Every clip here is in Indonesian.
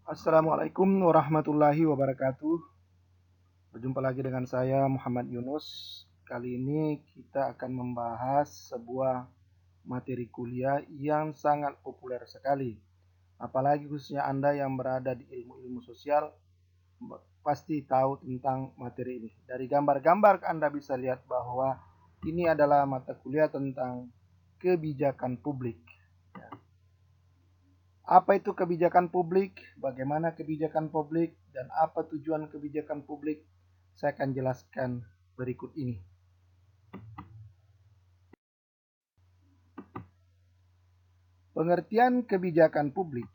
Assalamualaikum warahmatullahi wabarakatuh. Berjumpa lagi dengan saya Muhammad Yunus. Kali ini kita akan membahas sebuah materi kuliah yang sangat populer sekali. Apalagi khususnya Anda yang berada di ilmu-ilmu sosial pasti tahu tentang materi ini. Dari gambar-gambar Anda bisa lihat bahwa ini adalah mata kuliah tentang kebijakan publik. Apa itu kebijakan publik, bagaimana kebijakan publik, dan apa tujuan kebijakan publik, saya akan jelaskan berikut ini. Pengertian kebijakan publik.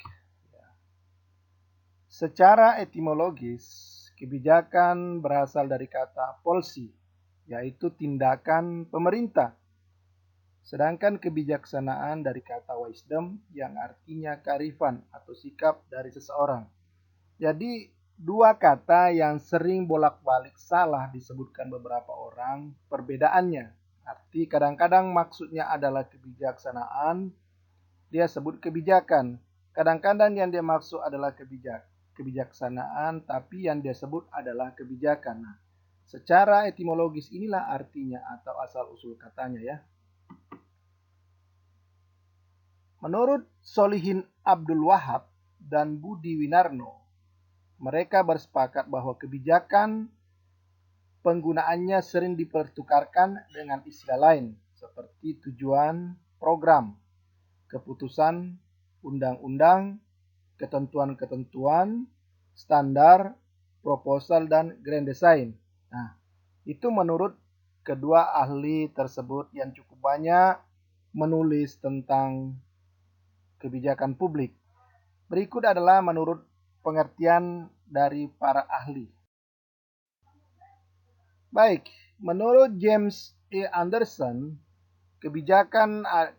Secara etimologis, kebijakan berasal dari kata policy, yaitu tindakan pemerintah. Sedangkan kebijaksanaan dari kata wisdom yang artinya kearifan atau sikap dari seseorang. Jadi dua kata yang sering bolak-balik salah disebutkan beberapa orang perbedaannya. Arti kadang-kadang maksudnya adalah kebijaksanaan, dia sebut kebijakan. Kadang-kadang yang dia maksud adalah kebijaksanaan, tapi yang dia sebut adalah kebijakan. Nah, secara etimologis inilah artinya atau asal-usul katanya ya. Menurut Solihin Abdul Wahab dan Budi Winarno, mereka bersepakat bahwa kebijakan penggunaannya sering dipertukarkan dengan istilah lain seperti tujuan, program, keputusan, undang-undang, ketentuan-ketentuan, standar, proposal, dan grand design. Nah, itu menurut kedua ahli tersebut yang cukup banyak menulis tentang kebijakan publik. Berikut adalah menurut pengertian dari para ahli. Baik, menurut James E. Anderson, kebijakan adalah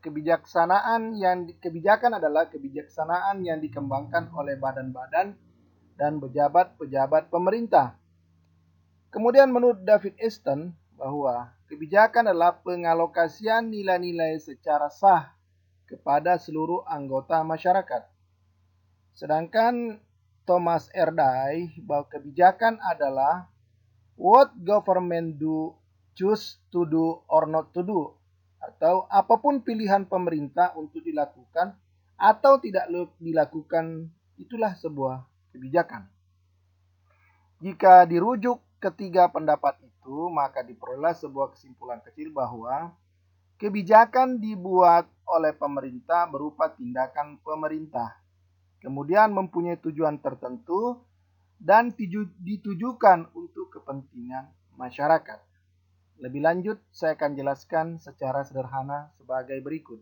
kebijaksanaan yang dikembangkan oleh badan-badan dan pejabat-pejabat pemerintah. Kemudian menurut David Easton bahwa kebijakan adalah pengalokasian nilai-nilai secara sah kepada seluruh anggota masyarakat. Sedangkan Thomas Erdai bahwa kebijakan adalah what government do, choose to do or not to do, atau apapun pilihan pemerintah untuk dilakukan atau tidak dilakukan, itulah sebuah kebijakan. Jika dirujuk ketiga pendapat itu, maka diperoleh sebuah kesimpulan kecil bahwa kebijakan dibuat oleh pemerintah berupa tindakan pemerintah, kemudian mempunyai tujuan tertentu dan ditujukan untuk kepentingan masyarakat. Lebih lanjut, saya akan jelaskan secara sederhana sebagai berikut.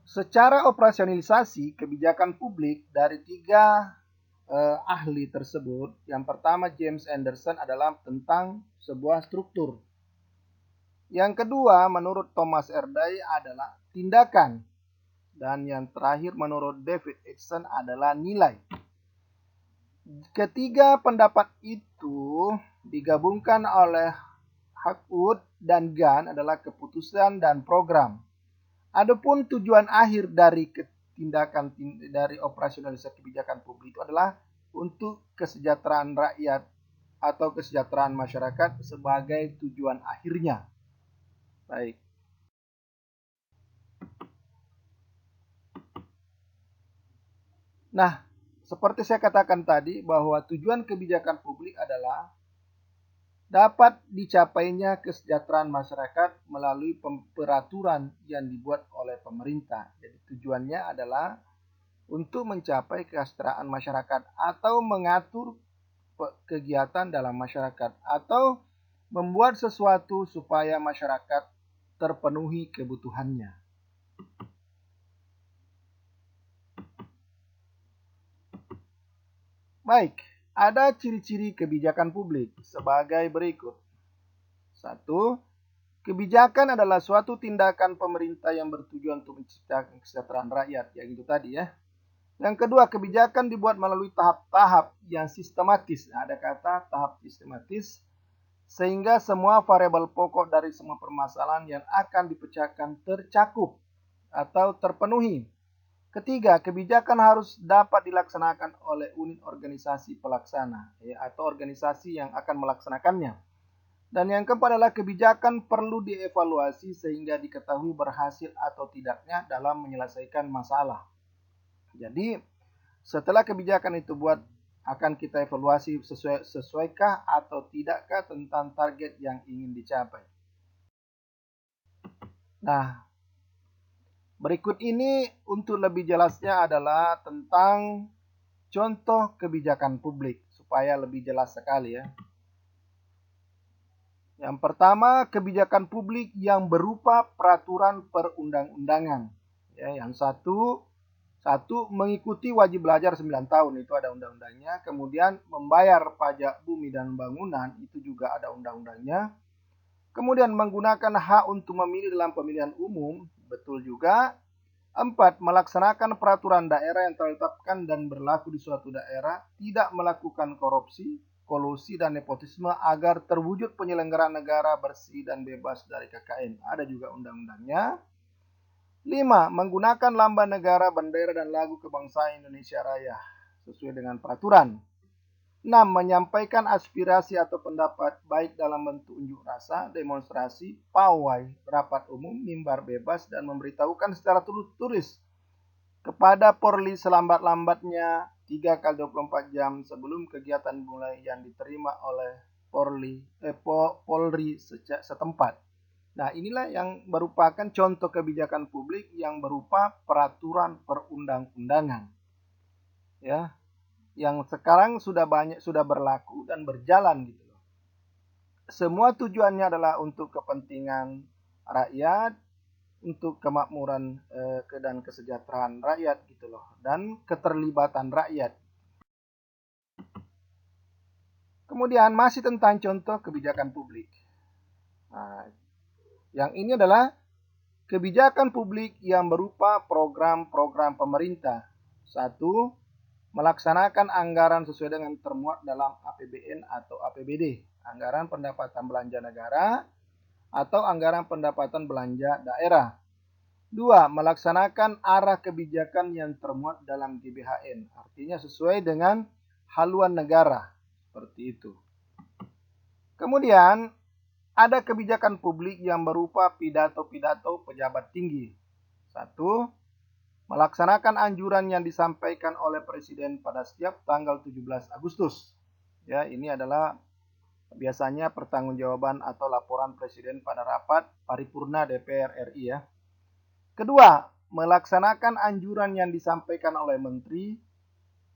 Secara operasionalisasi kebijakan publik dari tiga ahli tersebut, yang pertama James Anderson adalah tentang sebuah struktur. Yang kedua menurut Thomas Erdai adalah tindakan. Dan yang terakhir menurut David Easton adalah nilai. Ketiga pendapat itu digabungkan oleh Hackwood dan Gunn adalah keputusan dan program. Adapun tujuan akhir dari tindakan dari operasionalisasi kebijakan publik itu adalah untuk kesejahteraan rakyat atau kesejahteraan masyarakat sebagai tujuan akhirnya. Baik. Nah, seperti saya katakan tadi bahwa tujuan kebijakan publik adalah dapat dicapainya kesejahteraan masyarakat melalui peraturan yang dibuat oleh pemerintah. Jadi tujuannya adalah untuk mencapai kesejahteraan masyarakat atau mengatur kegiatan dalam masyarakat atau membuat sesuatu supaya masyarakat terpenuhi kebutuhannya. Baik, ada ciri-ciri kebijakan publik sebagai berikut. 1. Kebijakan adalah suatu tindakan pemerintah yang bertujuan untuk menciptakan kesejahteraan rakyat, yang itu tadi ya. Yang kedua, kebijakan dibuat melalui tahap-tahap yang sistematis. Nah, ada kata tahap sistematis, sehingga semua variabel pokok dari semua permasalahan yang akan dipecahkan tercakup. atau terpenuhi. Ketiga, kebijakan harus dapat dilaksanakan oleh unit organisasi pelaksana atau organisasi yang akan melaksanakannya. Dan yang keempat adalah kebijakan perlu dievaluasi sehingga diketahui berhasil atau tidaknya dalam menyelesaikan masalah. Jadi, setelah kebijakan itu buat, akan kita evaluasi sesuaikah atau tidakkah tentang target yang ingin dicapai. Nah, berikut ini untuk lebih jelasnya adalah tentang contoh kebijakan publik supaya lebih jelas sekali ya. Yang pertama, kebijakan publik yang berupa peraturan perundang-undangan. Ya, yang satu mengikuti wajib belajar 9 tahun, itu ada undang-undangnya. Kemudian membayar pajak bumi dan bangunan, itu juga ada undang-undangnya. Kemudian menggunakan hak untuk memilih dalam pemilihan umum, betul juga. 4. Melaksanakan peraturan daerah yang telah ditetapkan dan berlaku di suatu daerah, tidak melakukan korupsi, kolusi, dan nepotisme agar terwujud penyelenggaraan negara bersih dan bebas dari KKN. Ada juga undang-undangnya. 5. Menggunakan lambang negara, bendera, dan lagu kebangsaan Indonesia Raya sesuai dengan peraturan. 6. Menyampaikan aspirasi atau pendapat baik dalam bentuk unjuk rasa, demonstrasi, pawai, rapat umum, mimbar bebas, dan memberitahukan secara tertulis kepada Polri selambat-lambatnya 3 kali 24 jam sebelum kegiatan mulai yang diterima oleh Polri setempat. Nah, inilah yang merupakan contoh kebijakan publik yang berupa peraturan perundang-undangan. Ya, yang sekarang sudah berlaku dan berjalan gitu loh. Semua tujuannya adalah untuk kepentingan rakyat, untuk kemakmuran dan kesejahteraan rakyat gitu loh, dan keterlibatan rakyat. Kemudian masih tentang contoh kebijakan publik. Nah, yang ini adalah kebijakan publik yang berupa program-program pemerintah. 1. Melaksanakan anggaran sesuai dengan termuat dalam APBN atau APBD, anggaran pendapatan belanja negara atau anggaran pendapatan belanja daerah. 2. Melaksanakan arah kebijakan yang termuat dalam GBHN, artinya sesuai dengan haluan negara, seperti itu. Kemudian ada kebijakan publik yang berupa pidato-pidato pejabat tinggi. 1. Melaksanakan anjuran yang disampaikan oleh Presiden pada setiap tanggal 17 Agustus. Ya, ini adalah biasanya pertanggungjawaban atau laporan Presiden pada rapat paripurna DPR RI ya. Kedua, melaksanakan anjuran yang disampaikan oleh menteri,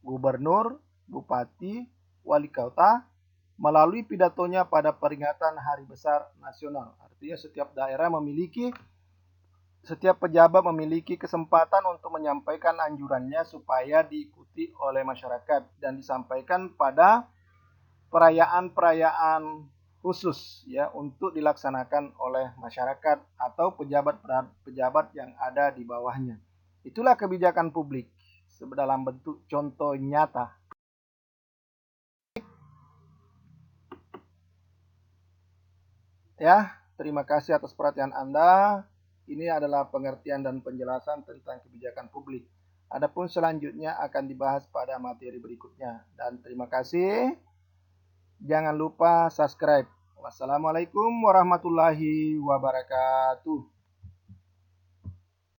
gubernur, bupati, wali kota melalui pidatonya pada peringatan Hari Besar Nasional. Artinya setiap pejabat memiliki kesempatan untuk menyampaikan anjurannya supaya diikuti oleh masyarakat dan disampaikan pada perayaan-perayaan khusus ya untuk dilaksanakan oleh masyarakat atau pejabat yang ada di bawahnya. Itulah kebijakan publik dalam bentuk contoh nyata. Ya, terima kasih atas perhatian Anda. Ini adalah pengertian dan penjelasan tentang kebijakan publik. Adapun selanjutnya akan dibahas pada materi berikutnya. Dan terima kasih. Jangan lupa subscribe. Wassalamualaikum warahmatullahi wabarakatuh.